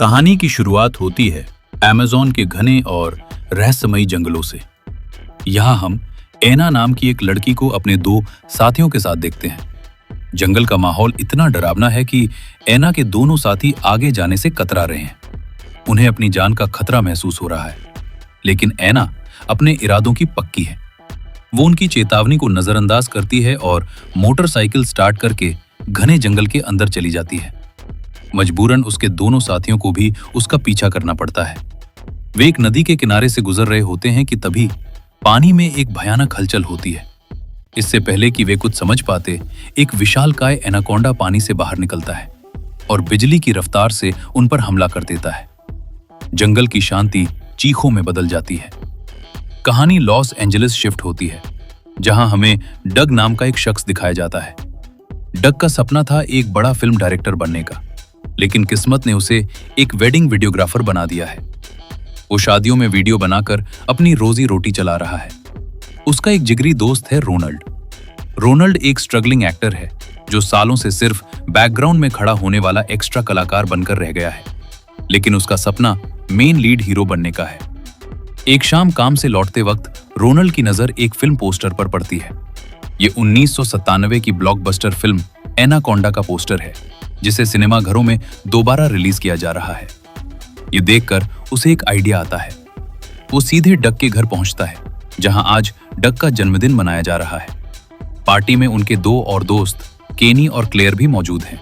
कहानी की शुरुआत होती है अमेज़न के घने और रहस्यमयी जंगलों से। यहाँ हम एना नाम की एक लड़की को अपने दो साथियों के साथ देखते हैं। जंगल का माहौल इतना डरावना है कि एना के दोनों साथी आगे जाने से कतरा रहे हैं। उन्हें अपनी जान का खतरा महसूस हो रहा है, लेकिन एना अपने इरादों की पक्की है। वो उनकी चेतावनी को नजरअंदाज करती है और मोटरसाइकिल स्टार्ट करके घने जंगल के अंदर चली जाती है। मजबूरन उसके दोनों साथियों को भी उसका पीछा करना पड़ता है। वे एक नदी के किनारे से गुजर रहे होते हैं कि तभी पानी में एक भयानक हलचल होती है। इससे पहले कि वे कुछ समझ पाते, एक विशालकाय एनाकोंडा पानी से बाहर निकलता है और बिजली की रफ्तार से उन पर हमला कर देता है। जंगल की शांति चीखों में बदल जाती है। कहानी लॉस एंजलिस शिफ्ट होती है, जहां हमें डग नाम का एक शख्स दिखाया जाता है। डग का सपना था एक बड़ा फिल्म डायरेक्टर बनने का, लेकिन किस्मत ने उसे एक वेडिंग वीडियोग्राफर बना दिया है। वो शादियों में वीडियो बनाकर अपनी रोजी रोटी चला रहा है। उसका एक जिगरी दोस्त है रोनाल्ड। रोनाल्ड एक स्ट्रगलिंग एक्टर है जो सालों से सिर्फ बैकग्राउंड में खड़ा होने वाला एक्स्ट्रा कलाकार बनकर रह गया है, लेकिन उसका सपना मेन लीड हीरो बनने का है। एक शाम काम से लौटते वक्त रोनाल्ड की नजर एक फिल्म पोस्टर पर पड़ती है। ये 1997 की ब्लॉकबस्टर फिल्म एनाकोंडा का पोस्टर है, जिसे सिनेमाघरों में दोबारा रिलीज किया जा रहा है। ये देखकर उसे एक आइडिया आता है। वो सीधे डग के घर पहुंचता है, जहां आज डग का जन्मदिन मनाया जा रहा है। पार्टी में उनके दो और दोस्त केनी और क्लेयर भी मौजूद हैं।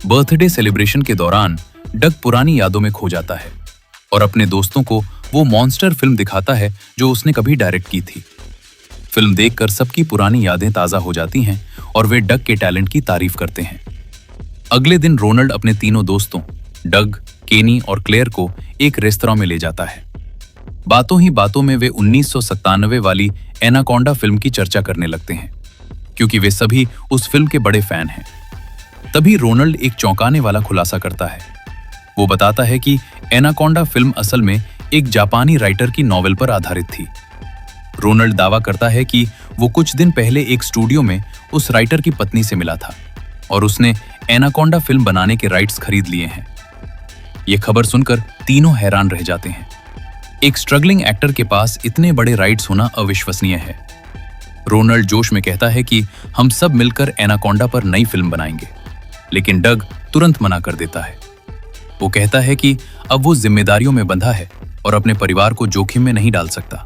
बर्थडे सेलिब्रेशन के दौरान डग पुरानी यादों में खो जाता है और अपने दोस्तों को वो मॉन्स्टर फिल्म दिखाता है जो उसने कभी डायरेक्ट की थी। फिल्म देखकर सबकी पुरानी यादें ताजा हो जाती हैं और वे डग के टैलेंट की तारीफ करते हैं। अगले दिन रोनाल्ड अपने तीनों दोस्तों डग, केनी और क्लेयर को एक रेस्तरां में ले जाता है। बातों ही बातों में वे 1997 वाली एनाकोंडा फिल्म की चर्चा करने लगते हैं, क्योंकि वे सभी उस फिल्म के बड़े फैन हैं। तभी रोनाल्ड एक चौंकाने वाला खुलासा करता है। वो बताता है कि एनाकोंडा फिल्म असल में एक जापानी राइटर की नॉवेल पर आधारित थी। रोनाल्ड दावा करता है कि वो कुछ दिन पहले एक स्टूडियो में उस राइटर की पत्नी से मिला था और उसने एनाकोंडा फिल्म बनाने के राइट्स खरीद लिए हैं। ये खबर सुनकर तीनों हैरान रह जाते हैं। एक स्ट्रगलिंग एक्टर के पास इतने बड़े राइट्स होना अविश्वसनीय है। रोनाल्ड जोश में कहता है कि हम सब मिलकर एनाकोंडा पर नई फिल्म बनाएंगे, लेकिन डग तुरंत मना कर देता है। वो कहता है कि अब वो जिम्मेदारियों में बंधा है और अपने परिवार को जोखिम में नहीं डाल सकता।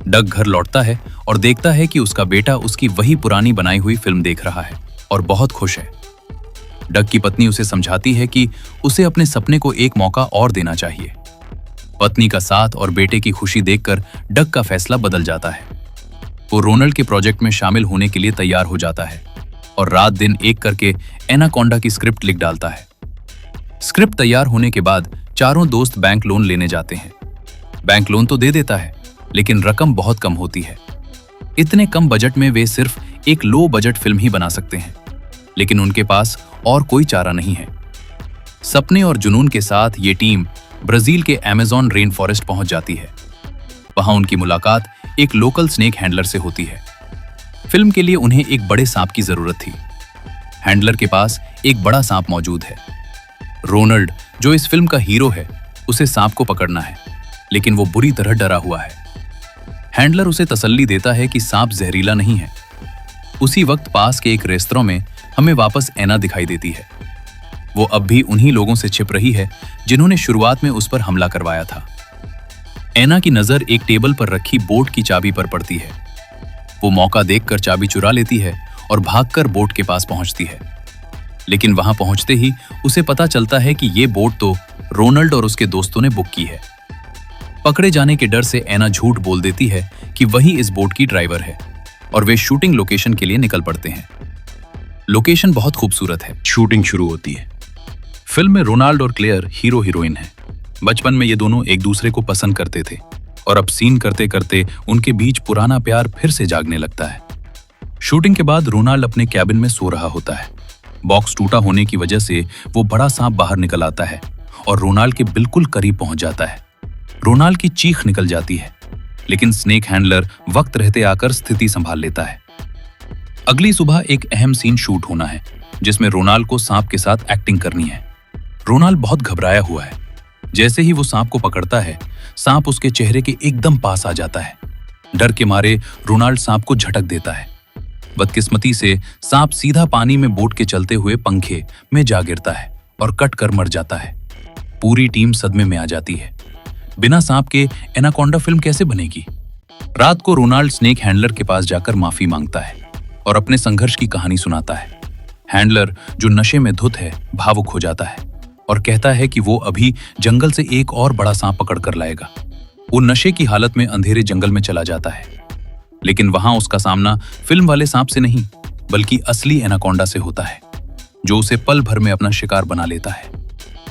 डग घर लौटता है और देखता है कि उसका बेटा उसकी वही पुरानी बनाई हुई फिल्म देख रहा है और बहुत खुश है। डग की पत्नी उसे समझाती है कि उसे अपने सपने को एक मौका और देना चाहिए। पत्नी का साथ और बेटे की खुशी देखकर डग का फैसला बदल जाता है। वो रोनाल्ड के प्रोजेक्ट में शामिल होने के लिए तैयार हो जाता है और रात दिन एक करके एनाकोंडा की स्क्रिप्ट लिख डालता है। स्क्रिप्ट तैयार होने के बाद चारों दोस्त बैंक लोन लेने जाते हैं। बैंक लोन तो दे देता है, लेकिन रकम बहुत कम होती है। इतने कम बजट में वे सिर्फ एक लो बजट फिल्म ही बना सकते हैं, लेकिन उनके पास और कोई चारा नहीं है। सपने और जुनून के साथ ये टीम ब्राजील के अमेज़न रेन फॉरेस्ट पहुंच जाती है। वहां उनकी मुलाकात एक लोकल स्नेक हैंडलर से होती है। फिल्म के लिए उन्हें एक बड़े सांप की जरूरत थी। हैंडलर के पास एक बड़ा सांप मौजूद है। रोनाल्ड, जो इस फिल्म का हीरो है, उसे सांप को पकड़ना है, लेकिन वो बुरी तरह डरा हुआ है। हैंडलर उसे तसल्ली देता है कि सांप जहरीला नहीं है। उसी वक्त पास के एक रेस्तरां में हमें वापस एना दिखाई देती है। वो अब भी उन्हीं लोगों से छिप रही है जिन्होंने शुरुआत में उस पर हमला करवाया था। एना की नजर एक टेबल पर रखी बोट की चाबी पर पड़ती है। वो मौका देखकर चाबी चुरा लेती है और भागकर बोट के पास पहुंचती है, लेकिन वहां पहुंचते ही उसे पता चलता है कि ये बोट तो रोनाल्ड और उसके दोस्तों ने बुक की है। पकड़े जाने के डर से एना झूठ बोल देती है कि वही इस बोट की ड्राइवर है और वे शूटिंग लोकेशन के लिए निकल पड़ते हैं। लोकेशन बहुत खूबसूरत है। शूटिंग शुरू होती है। फिल्म में रोनाल्ड और क्लेयर हीरो हीरोइन हैं। बचपन में ये दोनों एक दूसरे को पसंद करते थे और अब सीन करते करते उनके बीच पुराना प्यार फिर से जागने लगता है। शूटिंग के बाद रोनाल्ड अपने कैबिन में सो रहा होता है। बॉक्स टूटा होने की वजह से वो बड़ा सांप बाहर निकल आता है और रोनाल्ड के बिल्कुल करीब पहुंच जाता है। रोनाल्ड की चीख निकल जाती है, लेकिन स्नेक हैंडलर वक्त रहते आकर स्थिति संभाल लेता है। अगली सुबह एक अहम सीन शूट होना है, जिसमें रोनाल्ड को सांप के साथ एक्टिंग करनी है। रोनाल्ड बहुत घबराया हुआ है। जैसे ही वो सांप को पकड़ता है, सांप उसके चेहरे के एकदम पास आ जाता है। डर के मारे रोनाल्ड सांप को झटक देता है। बदकिस्मती से सांप सीधा पानी में बोट के चलते हुए पंखे में जा गिरता है और कट कर मर जाता है। पूरी टीम सदमे में आ जाती है। बिना सांप के एनाकोंडा फिल्म कैसे बनेगी? रात को रोनाल्ड स्नेक हैंडलर के पास जाकर माफी मांगता है और अपने संघर्ष की कहानी सुनाता है। हैंडलर, जो नशे में धुत है, भावुक हो जाता है और कहता है कि वो अभी जंगल से एक और बड़ा सांप पकड़ कर लाएगा। वो नशे की हालत में अंधेरे जंगल में चला जाता है, लेकिन वहां उसका सामना फिल्म वाले सांप से नहीं, बल्कि असली एनाकोंडा से होता है, जो उसे पल भर में अपना शिकार बना लेता है।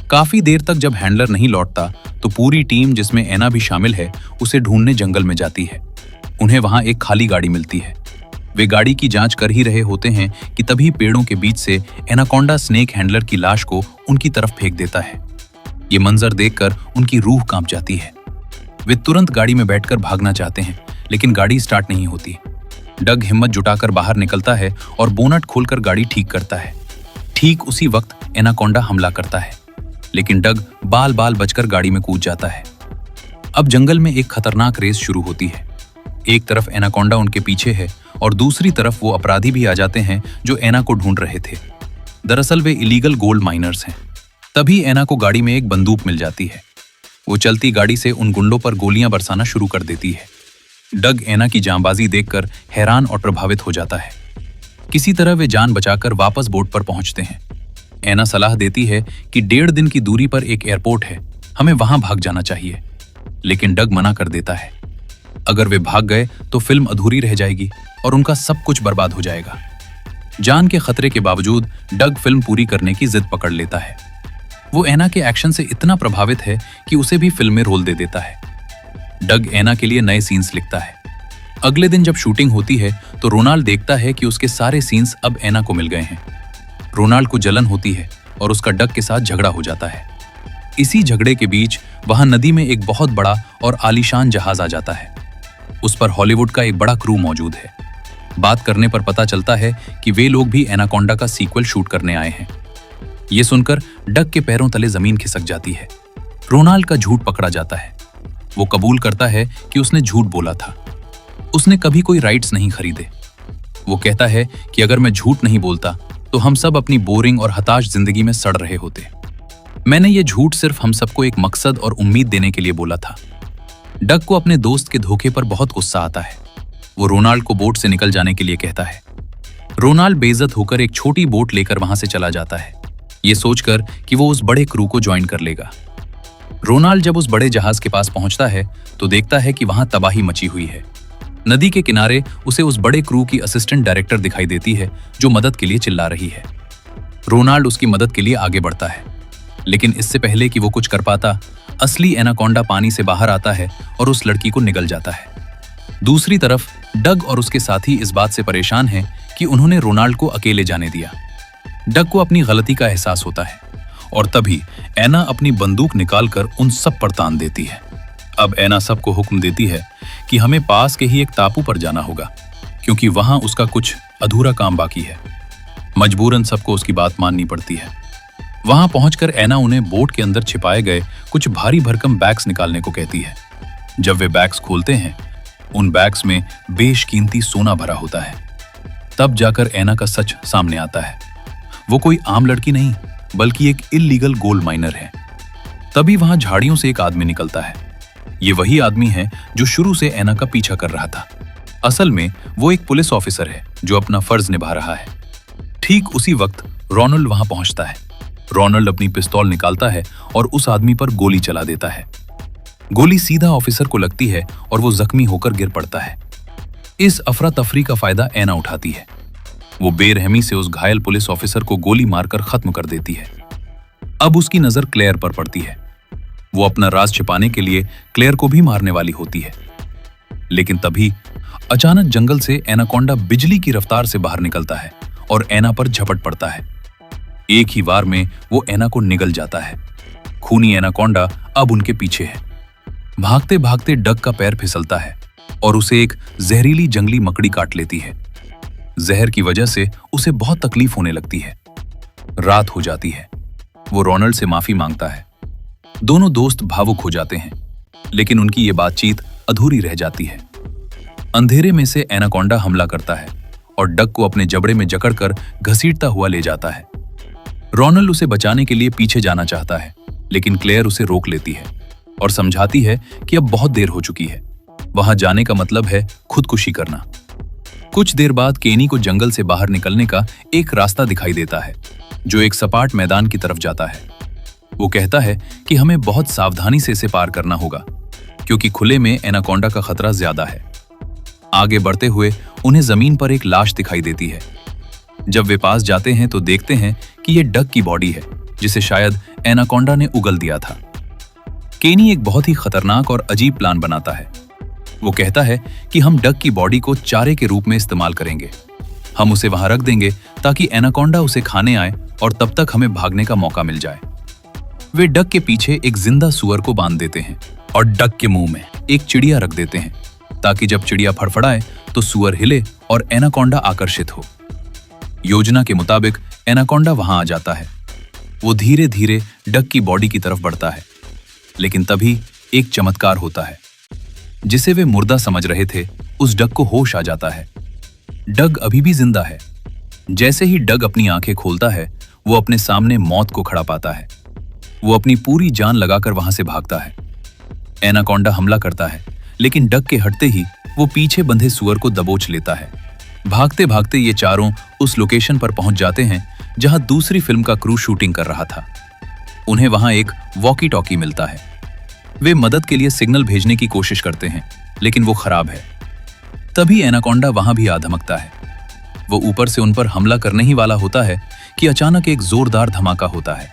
काफी देर तक जब हैंडलर नहीं लौटता, तो पूरी टीम, जिसमें एना भी शामिल है, उसे ढूंढने जंगल में जाती है। उन्हें वहां एक खाली गाड़ी मिलती है। वे गाड़ी की जांच कर ही रहे होते हैं कि तभी पेड़ों के बीच से एनाकोंडा स्नेक हैंडलर की लाश को उनकी तरफ फेंक देता है। ये मंजर देखकर उनकी रूह कांप जाती है। वे तुरंत गाड़ी में बैठकर भागना चाहते हैं, लेकिन गाड़ी स्टार्ट नहीं होती। डग हिम्मत जुटाकर बाहर निकलता है और बोनट खोलकर गाड़ी ठीक करता है। ठीक उसी वक्त एनाकोंडा हमला करता है, लेकिन डग बाल बाल बचकर गाड़ी में कूद जाता है। अब जंगल में एक खतरनाक रेस शुरू होती है। एक तरफ एनाकोंडा उनके पीछे है और दूसरी तरफ वो अपराधी भी आ जाते हैं जो एना को ढूंढ रहे थे। दरअसल वे इलीगल गोल्ड माइनर्स हैं। तभी एना को गाड़ी में एक बंदूक मिल जाती है। वो चलती गाड़ी से उन गुंडों पर गोलियां बरसाना शुरू कर देती है। डग एना की जांबाजी देखकर हैरान और प्रभावित हो जाता है। किसी तरह वे जान बचाकर वापस बोट पर पहुंचते हैं। एना सलाह देती है कि 1.5 दिन की दूरी पर एक एयरपोर्ट है, हमें वहां भाग जाना चाहिए, लेकिन डग मना कर देता है। अगर वे भाग गए तो फिल्म अधूरी रह जाएगी और उनका सब कुछ बर्बाद हो जाएगा। जान के खतरे के बावजूद डग फिल्म पूरी करने की जिद पकड़ लेता है। वो एना के एक्शन से इतना प्रभावित है कि उसे भी फिल्म में रोल दे देता है। डग एना के लिए नए सीन्स लिखता है। अगले दिन जब शूटिंग होती है तो रोनाल्ड देखता है कि उसके सारे सीन्स अब एना को मिल गए हैं। रोनाल्ड को जलन होती है और उसका डग के साथ झगड़ा हो जाता है। इसी झगड़े के बीच वहां नदी में एक बहुत बड़ा और आलीशान जहाज आ जाता है। उस पर हॉलीवुड का एक बड़ा क्रू मौजूद है। बात करने पर पता चलता है कि वे लोग भी एनाकोंडा का सीक्वल शूट करने आए हैं। ये सुनकर डग के पैरों तले जमीन खिसक जाती है। रोनाल्ड का झूठ पकड़ा जाता है। वो कबूल करता है कि उसने झूठ बोला था। उसने कभी कोई राइट्स नहीं खरीदे। वो कहता है कि अगर मैं झूठ नहीं बोलता तो हम सब अपनी बोरिंग और हताश जिंदगी में सड़ रहे होते। मैंने ये झूठ सिर्फ हम सबको एक मकसद और उम्मीद देने के लिए बोला था। डग को अपने दोस्त के धोखे पर बहुत गुस्सा आता है। वो रोनाल्ड को बोट से निकल जाने के लिए कहता है। रोनाल्ड बेइज्जत होकर एक छोटी बोट लेकर वहां से चला जाता है, ये सोचकर कि वो उस बड़े क्रू को ज्वाइन कर लेगा। रोनाल्ड जब उस बड़े जहाज के पास पहुंचता है तो देखता है कि वहां तबाही मची हुई है। नदी के किनारे उसे उस बड़े क्रू की असिस्टेंट डायरेक्टर दिखाई देती है, जो मदद के लिए चिल्ला रही है। रोनाल्ड उसकी मदद के लिए आगे बढ़ता है, लेकिन इससे पहले कि वो कुछ कर पाता, असली एनाकोंडा पानी से बाहर आता है और उस लड़की को निगल जाता है। दूसरी तरफ डग और उसके साथी इस बात से परेशान हैं कि उन्होंने रोनाल्ड को अकेले जाने दिया। डग को अपनी गलती का एहसास होता है और तभी एना अपनी बंदूक निकालकर उन सब पर तान देती है। अब एना सबको हुक्म देती है कि हमें पास के ही एक टापू पर जाना होगा, क्योंकि वहां उसका कुछ अधूरा काम बाकी है। मजबूरन सबको उसकी बात माननी पड़ती है। वहां पहुंचकर एना उन्हें बोट के अंदर छिपाए गए कुछ भारी भरकम बैग्स निकालने को कहती है। जब वे बैग्स खोलते हैं, उन बैग्स में बेशकीमती सोना भरा होता है। तब जाकर एना का सच सामने आता है। वो कोई आम लड़की नहीं, बल्कि एक इल्लीगल गोल्ड माइनर है। तभी वहां झाड़ियों से एक आदमी निकलता है। ये वही आदमी है जो शुरू से एना का पीछा कर रहा था। असल में वो एक पुलिस ऑफिसर है जो अपना फर्ज निभा रहा है। ठीक उसी वक्त रोनाल्ड वहां पहुंचता है। रोनाल्ड अपनी पिस्तौल निकालता है और उस आदमी पर गोली चला देता है। गोली सीधा ऑफिसर को लगती है और वो जख्मी होकर गिर पड़ता है। इस अफरा तफरी का फायदा एना उठाती है। वो बेरहमी से उस घायल पुलिस ऑफिसर को गोली मारकर खत्म कर देती है। अब उसकी नजर क्लेयर पर पड़ती है। वो अपना राज छिपाने के लिए क्लेयर को भी मारने वाली होती है, लेकिन तभी अचानक जंगल से एनाकोंडा बिजली की रफ्तार से बाहर निकलता है और एना पर झपट पड़ता है। एक ही वार में वो एना को निगल जाता है। खूनी एनाकोंडा अब उनके पीछे है। भागते भागते डग का पैर फिसलता है और उसे एक जहरीली जंगली मकड़ी काट लेती है। जहर की वजह से उसे बहुत तकलीफ होने लगती है। रात हो जाती है। वो रोनाल्ड से माफी मांगता है। दोनों दोस्त भावुक हो जाते हैं, लेकिन उनकी ये बातचीत अधूरी रह जाती है। अंधेरे में से एनाकोंडा हमला करता है और डग को अपने जबड़े में जकड़कर घसीटता हुआ ले जाता है। रोनाल्ड उसे बचाने के लिए पीछे जाना चाहता है, लेकिन क्लेयर उसे रोक लेती है और समझाती है कि अब बहुत देर हो चुकी है। वहां जाने का मतलब है खुदकुशी करना। कुछ देर बाद केनी को जंगल से बाहर निकलने का एक रास्ता दिखाई देता है, जो एक सपाट मैदान की तरफ जाता है। वो कहता है कि हमें बहुत सावधानी से इसे पार करना होगा, क्योंकि खुले में एनाकोंडा का खतरा ज्यादा है। आगे बढ़ते हुए उन्हें जमीन पर एक लाश दिखाई देती है। जब वे पास जाते हैं तो देखते हैं कि यह डग की बॉडी है, जिसे शायद एनाकोंडा ने उगल दिया था। केनी एक बहुत ही खतरनाक और अजीब प्लान बनाता है। वो कहता है कि हम डग की बॉडी को चारे के रूप में इस्तेमाल करेंगे। हम उसे वहां रख देंगे ताकि एनाकोंडा उसे खाने आए और तब तक हमें भागने का मौका मिल जाए। वे डग के पीछे एक जिंदा सुअर को बांध देते हैं और डग के मुंह में एक चिड़िया रख देते हैं, ताकि जब चिड़िया फड़फड़ाए तो सुअर हिले और एनाकोंडा आकर्षित हो। योजना के मुताबिक एनाकोंडा वहां आ जाता है। वो धीरे धीरे डग की बॉडी की तरफ बढ़ता है, लेकिन तभी एक चमत्कार होता है। जिसे वे मुर्दा समझ रहे थे, उस डग को होश आ जाता है। डग अभी भी जिंदा है। जैसे ही डग अपनी आंखें खोलता है, वो अपने सामने मौत को खड़ा पाता है। वो अपनी पूरी जान लगाकर वहां से भागता है। एनाकोंडा हमला करता है, लेकिन डग के हटते ही वो पीछे बंधे सुअर को दबोच लेता है। भागते भागते ये चारों उस लोकेशन पर पहुंच जाते हैं जहां दूसरी फिल्म का क्रू शूटिंग कर रहा था। उन्हें वहां एक वॉकी टॉकी मिलता है। वे मदद के लिए सिग्नल भेजने की कोशिश करते हैं, लेकिन वो खराब है। तभी एनाकोंडा वहां भी आ धमकता है। वो ऊपर से उन पर हमला करने ही वाला होता है कि अचानक एक जोरदार धमाका होता है।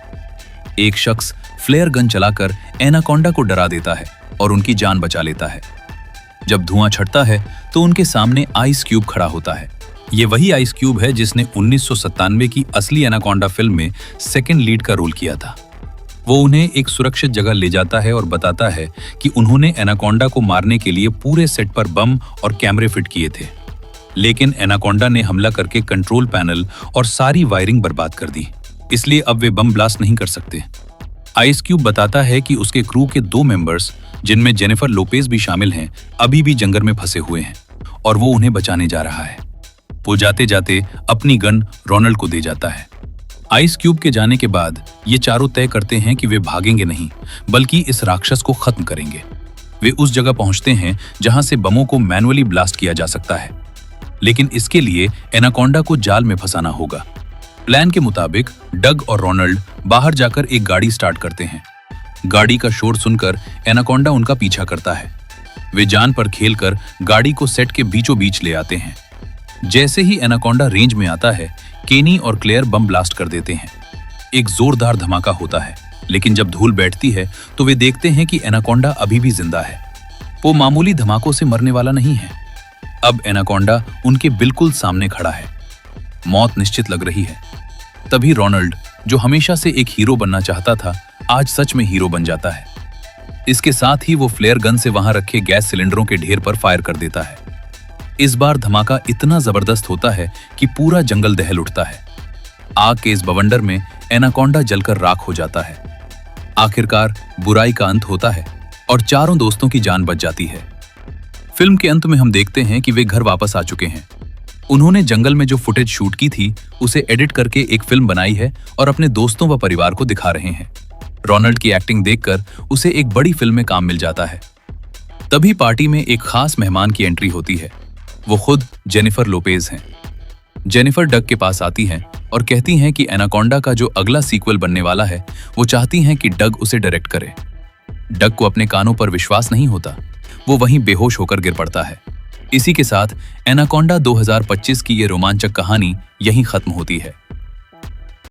एक शख्स फ्लेयर गन चलाकर एनाकोंडा को डरा देता है और उनकी जान बचा लेता है। जब धुआं छटता है तो उनके सामने आइस क्यूब खड़ा होता है। ये वही आइस क्यूब है जिसने 1997 की असली एनाकोंडा फिल्म में सेकंड लीड का रोल किया था। वो उन्हें एक सुरक्षित जगह ले जाता है और बताता है कि उन्होंने एनाकोंडा को मारने के लिए पूरे सेट पर बम और कैमरे फिट किए थे, लेकिन एनाकोंडा ने हमला करके कंट्रोल पैनल और सारी वायरिंग बर्बाद कर दी, इसलिए अब वे बम ब्लास्ट नहीं कर सकते। आइस क्यूब बताता है कि उसके क्रू के 2 मेंबर्स, जिनमें जेनिफर लोपेज भी शामिल हैं, अभी भी जंगल में फंसे हुए हैं और वो उन्हें बचाने जा रहा है। वो जाते जाते अपनी गन रोनाल्ड को दे जाता है। आइस क्यूब के जाने के बाद ये चारों तय करते हैं कि वे भागेंगे नहीं, बल्कि इस राक्षस को खत्म करेंगे। वे उस जगह पहुंचते हैं जहां से बमों को मैनुअली ब्लास्ट किया जा सकता है, लेकिन इसके लिए एनाकोंडा को जाल में फंसाना होगा। प्लान के मुताबिक डग और रोनाल्ड बाहर जाकर एक गाड़ी स्टार्ट करते हैं। गाड़ी का शोर सुनकर एनाकोंडा उनका पीछा करता है। वे जान पर खेलकर गाड़ी को सेट के बीचों बीच ले आते हैं। जैसे ही एनाकोंडा रेंज में आता है, केनी और क्लेयर बम ब्लास्ट कर देते हैं। एक जोरदार धमाका होता है, लेकिन जब धूल बैठती है तो वे देखते हैं कि एनाकोंडा अभी भी जिंदा है। वो मामूली धमाकों से मरने वाला नहीं है। अब एनाकोंडा उनके बिल्कुल सामने खड़ा है। मौत निश्चित लग रही है। तभी रोनाल्ड, जो हमेशा से एक हीरो बनना चाहता था, आज सच में हीरो बन जाता है। इसके साथ ही वो फ्लेयर गन से वहां रखे गैस सिलेंडरों के ढेर पर फायर कर देता है। इस बार धमाका इतना जबरदस्त होता है कि पूरा जंगल दहल उठता है। आग के इस बवंडर में एनाकोंडा जलकर राख हो जाता है। आखिरकार बुराई का अंत होता है और चारों दोस्तों की जान बच जाती है। फिल्म के अंत में हम देखते हैं कि वे घर वापस आ चुके हैं। उन्होंने जंगल में जो फुटेज शूट की थी, उसे एडिट करके एक फिल्म बनाई है और अपने दोस्तों व परिवार को दिखा रहे हैं। रोनाल्ड की एक्टिंग देखकर उसे एक बड़ी फिल्म में काम मिल जाता है। तभी पार्टी में एक खास मेहमान की एंट्री होती है। वो खुद जेनिफर लोपेज हैं। जेनिफर डग के पास आती हैं और कहती हैं कि एनाकोंडा का जो अगला सीक्वल बनने वाला है, वो चाहती हैं कि डग उसे डायरेक्ट करे। डग को अपने कानों पर विश्वास नहीं होता। वो वहीं बेहोश होकर गिर पड़ता है। इसी के साथ एनाकोंडा 2025 की ये रोमांचक कहानी यहीं खत्म होती है।